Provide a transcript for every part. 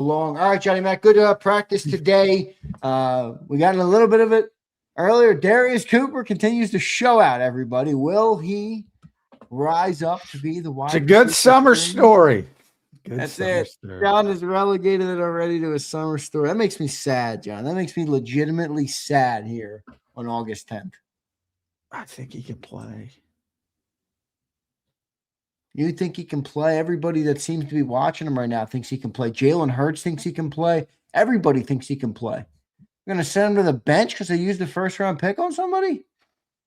Long. All right, Johnny Mac, good practice today. We got in a little bit of it earlier. Darius Cooper continues to show out, everybody. Will he rise up to be the wide It's a good summer story. That's it. John is relegated it already to a summer story. That makes me sad, John. That makes me legitimately sad here on August 10th. I think he can play. You think he can play? Everybody that seems to be watching him right now thinks he can play. Jalen Hurts thinks he can play. Everybody thinks he can play. You're going to send him to the bench because they used the first-round pick on somebody?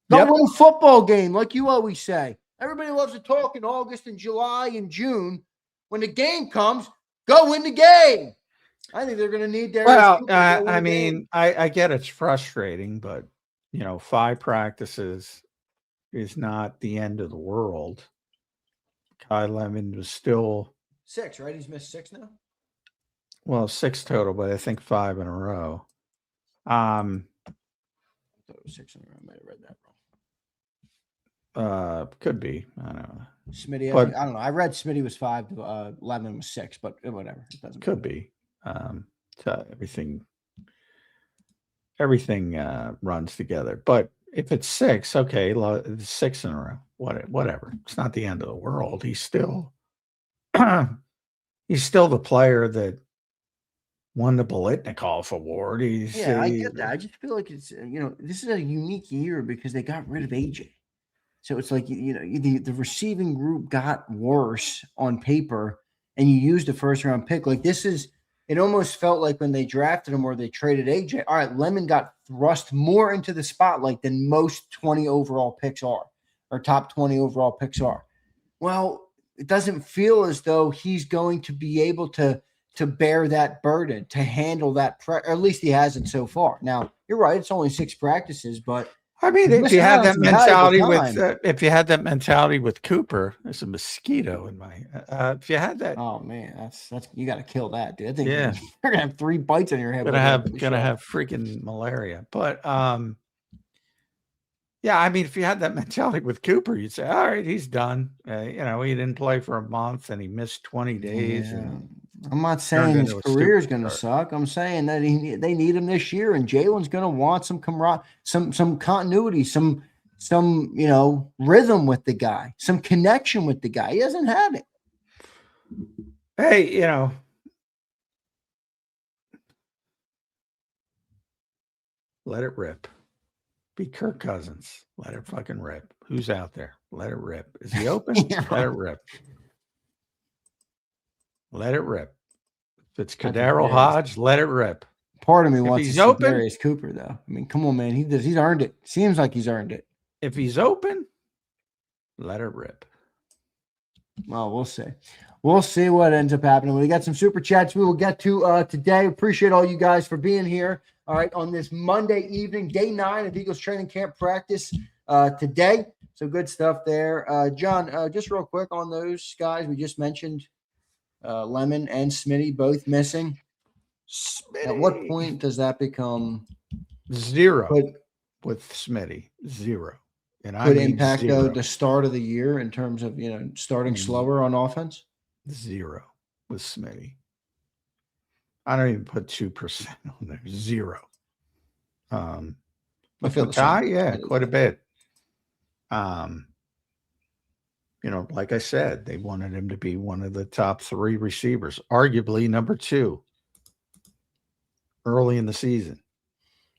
Go win a football game like you always say. Everybody loves to talk in August and July and June. When the game comes, go win the game. I think they're going to need Darius Cooper to I mean, I get it's frustrating, but, 5 practices is not the end of the world. Makai Lemon was still 6, right? He's missed 6 now. Well, 6 total, but I think 5 in a row. I thought it was 6 in a row. I might have read that wrong. Could be. I don't know. Smitty, I don't know. I read Smitty was 5. Lemon was 6, but whatever. It doesn't could matter. be. So everything runs together. But if it's 6, okay, 6 in a row. Whatever. It's not the end of the world. He's still the player that won the Bolitnikov Award. I get that. I just feel like it's this is a unique year because they got rid of AJ. So it's like the receiving group got worse on paper, and you used a first-round pick. Like it almost felt like when they drafted him or they traded AJ. All right, Lemon got thrust more into the spotlight than most 20 overall picks are. Or top 20 overall picks are. Well, it doesn't feel as though he's going to be able to bear that burden, to handle that pressure. At least he hasn't so far. Now, you're right. It's only 6 practices, but I mean, if you had that mentality with Cooper, there's a mosquito in my. If you had that, oh man, that's you got to kill that, dude. I think you're gonna have 3 bites on your head. Gonna have freaking malaria, but yeah, I mean, if you had that mentality with Cooper, you'd say, all right, he's done. He didn't play for a month and he missed 20 days. Yeah. And I'm not saying his career is going to suck. I'm saying that they need him this year, and Jalen's going to want some continuity, some rhythm with the guy, some connection with the guy. He hasn't had it. Hey, let it rip. Be Kirk Cousins. Let it fucking rip. Who's out there? Let it rip. Is he open? Let it rip. Let it rip. If it's Kadaro Hodge, let it rip. Part of me wants to see Darius Cooper, though. I mean, come on, man. He's earned it. Seems like he's earned it. If he's open, let it rip. Well, we'll see. We'll see what ends up happening. We got some super chats we will get to today. Appreciate all you guys for being here. All right, on this Monday evening, day 9 of Eagles training camp practice today. So good stuff there. John, just real quick on those guys we just mentioned, Lemon and Smitty both missing. At what point does that become 0 with Smitty? 0. And could impact the start of the year in terms of starting slower on offense? 0 with Smitty. I don't even put 2% on there. 0. I feel Makai, quite a bit. Like I said, they wanted him to be one of the top 3 receivers, arguably number 2 early in the season.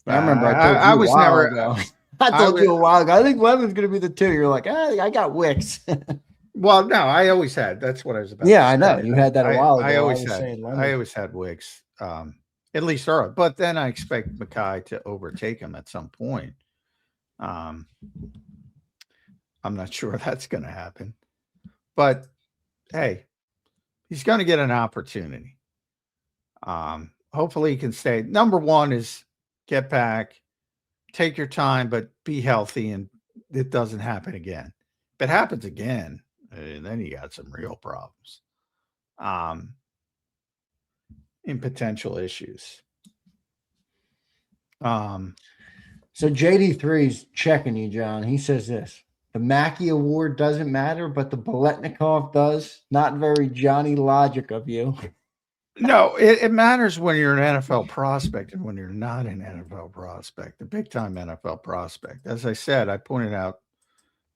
I remember I was never ago. I told you a while ago. I think Lemon's going to be the 2. You're like, I got Wicks. Well, no, I always had. That's what I was about. Yeah, I know. You had that a while ago. I always had Wicks, at least early. But then I expect Makai to overtake him at some point. I'm not sure that's going to happen. But, hey, he's going to get an opportunity. Hopefully he can stay. Number 1 is get back, take your time, but be healthy, and it doesn't happen again. If it happens again, then you got some real problems in potential issues. So JD3's checking you, John. He says this: the Mackey Award doesn't matter, but the Bolitnikov does. Not very Johnny Logic of you. No, it matters when you're an NFL prospect and when you're not an NFL prospect, a big time NFL prospect. As I said, I pointed out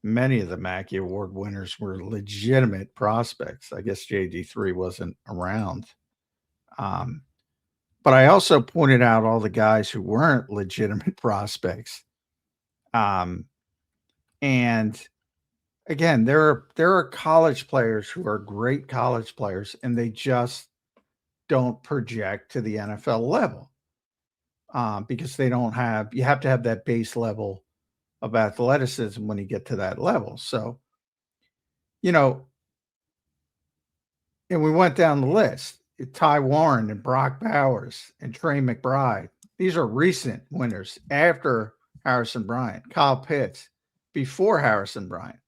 many of the Mackey Award winners were legitimate prospects. I guess JD3 wasn't around. Um, but I also pointed out all the guys who weren't legitimate prospects. And again, there are college players who are great college players, and they just don't project to the NFL level because they don't have. You have to have that base level of athleticism when you get to that level. So, you know, and we went down the list. Ty Warren and Brock Bowers and Trey McBride. These are recent winners after Harrison Bryant, Kyle Pitts before Harrison Bryant,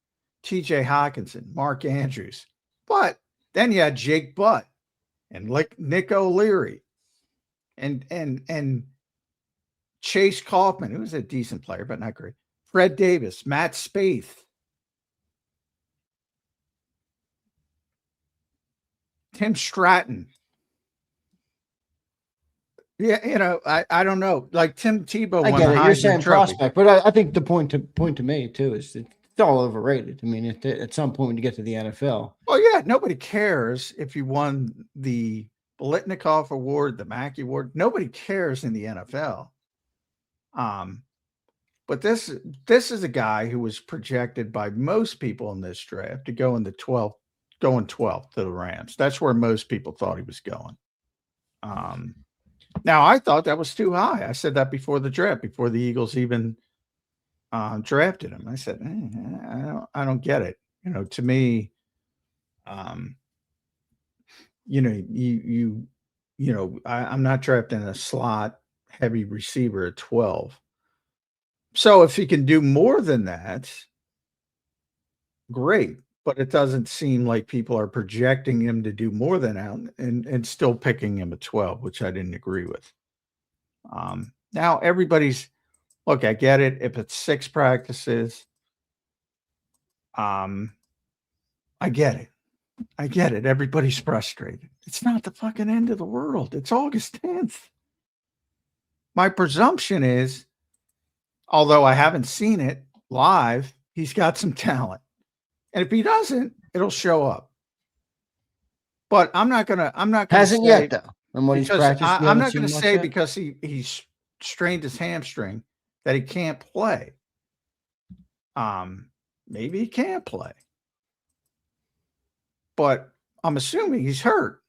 TJ Hawkinson, Mark Andrews. But then you had Jake Butt and Nick O'Leary and Chase Kaufman, who was a decent player, but not great. Fred Davis, Matt Spaeth, Tim Stratton. Yeah, I don't know. Like Tim Tebow I won get the it. Heisman You're saying Trophy. prospect, but I think the point to me too is it's all overrated. I mean, at some point when you get to the NFL, Well, yeah, nobody cares if you won the Bolitnikoff Award, the Mackey Award. Nobody cares in the NFL. But this is a guy who was projected by most people in this draft to go in the 12th, going 12th to the Rams. That's where most people thought he was going. Now I thought that was too high. I said that before the draft, before the Eagles even drafted him. I said, I don't get it. To me, I'm not drafting a slot heavy receiver at 12. So if he can do more than that, great. But it doesn't seem like people are projecting him to do more than that and still picking him at 12, which I didn't agree with. Now everybody's look, I get it. If it's 6 practices, I get it. I get it. Everybody's frustrated. It's not the fucking end of the world. It's August 10th. My presumption is, although I haven't seen it live, he's got some talent. And if he doesn't, it'll show up. But I'm not gonna hasn't say, yet though. And what he's because practiced, I'm not gonna say because he's strained his hamstring that he can't play. Maybe he can't play. But I'm assuming he's hurt.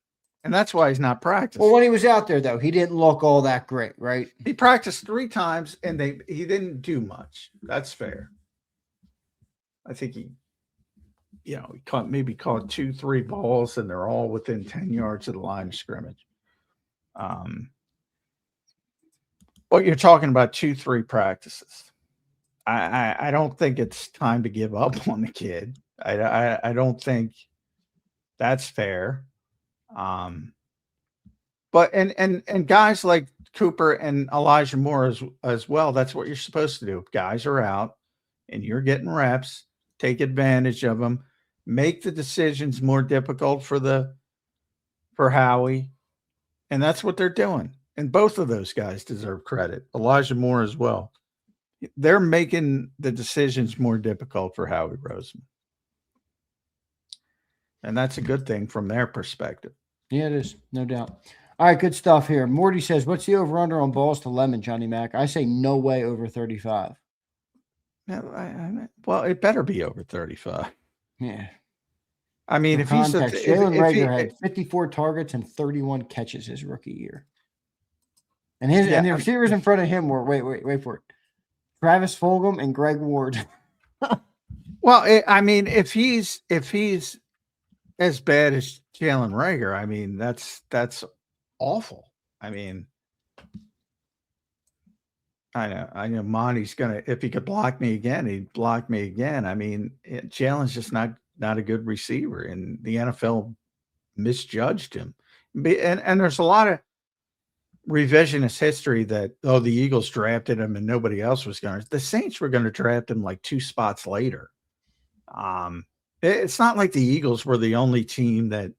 And that's why he's not practicing. Well, when he was out there, though, he didn't look all that great, right? He practiced 3 times, and he didn't do much. That's fair. I think he caught 2-3 balls, and they're all within 10 yards of the line of scrimmage. But you're talking about 2-3 practices. I don't think it's time to give up on the kid. I don't think that's fair. But and guys like Cooper and Elijah Moore as well, that's what you're supposed to do. If guys are out and you're getting reps, take advantage of them, make the decisions more difficult for Howie. And that's what they're doing. And both of those guys deserve credit. Elijah Moore as well. They're making the decisions more difficult for Howie Roseman. And that's a good thing from their perspective. Yeah, it is. No doubt. All right, good stuff here. Morty says, what's the over-under on balls to Lemon, Johnny Mac? I say no way over 35. Well, it better be over 35. Yeah. I mean, For if context, he's Jalen Reagor had 54 targets and 31 catches his rookie year. And and the receivers in front of him were, wait for it, Travis Fulgham and Greg Ward. Well, if he's as bad as Jalen Reagor, I mean, that's awful. I mean, I know Monty's gonna, if he could block me again, he'd block me again. I mean, Jalen's just not a good receiver, and the NFL misjudged him. And there's a lot of revisionist history that, the Eagles drafted him and nobody else was going to. The Saints were going to draft him like 2 spots later. It's not like the Eagles were the only team that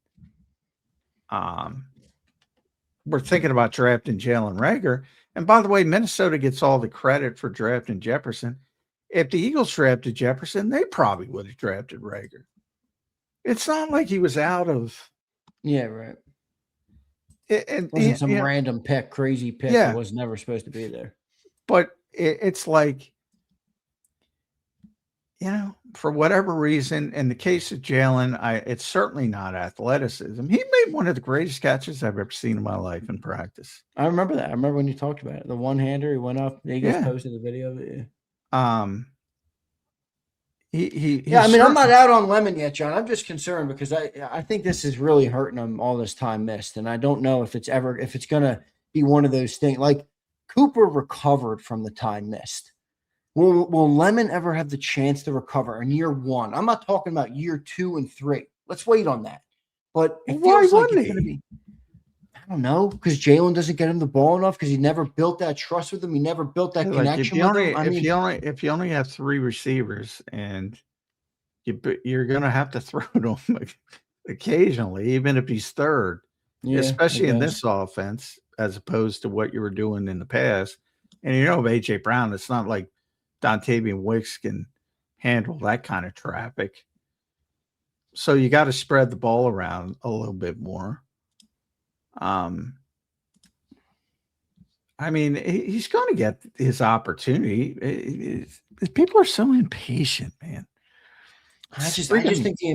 we're thinking about drafting Jalen Reagor. And by the way, Minnesota gets all the credit for drafting Jefferson. If the Eagles drafted Jefferson, they probably would have drafted Reagor. It's not like he was out of. Yeah, right. It wasn't some random pick, crazy pick that was never supposed to be there. But it's like, for whatever reason, in the case of Jalen, it's certainly not athleticism. He made one of the greatest catches I've ever seen in my life in practice. I remember that. I remember when you talked about it. The one-hander, he went up. The Eagles posted the video of it. Yeah. I mean, I'm not out on Lemon yet, John. I'm just concerned because I think this is really hurting him, all this time missed, and I don't know if it's going to be one of those things. Like Cooper recovered from the time missed. Will Lemon ever have the chance to recover in year one? I'm not talking about year 2 and 3. Let's wait on that. But it feels like it's going to be. I don't know, because Jalen doesn't get him the ball enough because he never built that trust with him. He never built that connection with him. If you only have 3 receivers and you're going to have to throw to him occasionally, even if he's third, especially in this offense, as opposed to what you were doing in the past. And of A.J. Brown, it's not like Dontavian Wicks can handle that kind of traffic. So you got to spread the ball around a little bit more. I mean, he's going to get his opportunity. People are so impatient, man. I just think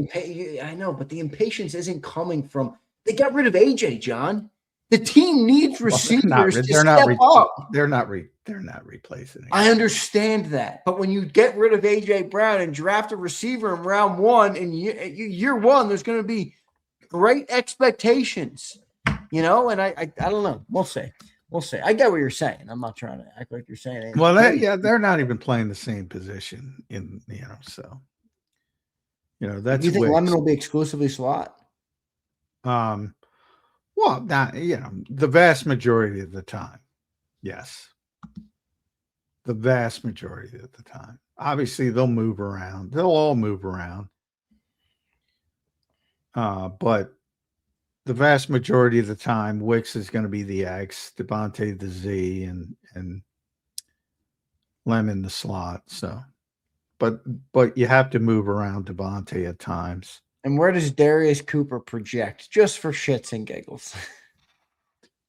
I know, but the impatience isn't coming from. They got rid of AJ, John. The team needs receivers to step up. They're not replacing it. I understand that, but when you get rid of AJ Brown and draft a receiver in round 1, in year 1, there's going to be great expectations. And I don't know. We'll see. I get what you're saying. I'm not trying to act like you're saying anything. Well, they're not even playing the same position so. That's. You think Lemon will be exclusively slot? Well, not the vast majority of the time, yes. The vast majority of the time. Obviously, they'll move around. They'll all move around. But the vast majority of the time, Wicks is going to be the X, Devontae the Z, and Lemon the slot. So, but you have to move around Devontae at times. And where does Darius Cooper project, just for shits and giggles?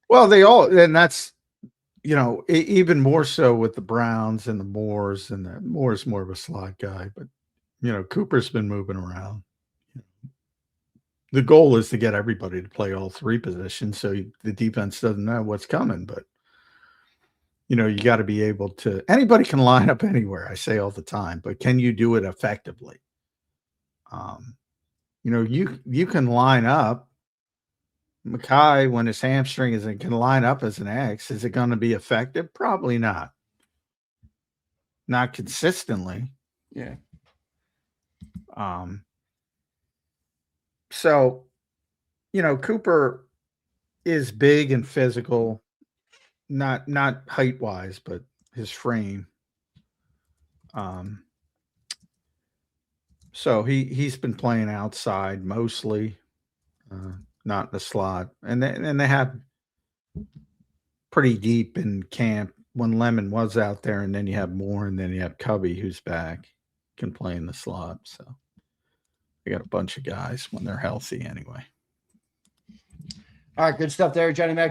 Well, and that's even more so with the Browns and the Moores, and the Moore's more of a slot guy, but Cooper's been moving around. The goal is to get everybody to play all 3 positions so the defense doesn't know what's coming. But, you got to be able to – anybody can line up anywhere, I say all the time, but can you do it effectively? You can line up. Makai, when his hamstring is can line up as an X. Is it going to be effective? Probably not. Not consistently. Yeah. So, Cooper is big and physical, not height wise, but his frame. So he's been playing outside mostly, not in the slot, and they have pretty deep in camp when Lemon was out there, and then you have Moore, and then you have Cubby who's back, can play in the slot. So they got a bunch of guys when they're healthy anyway. All right, good stuff there, Johnny Mac.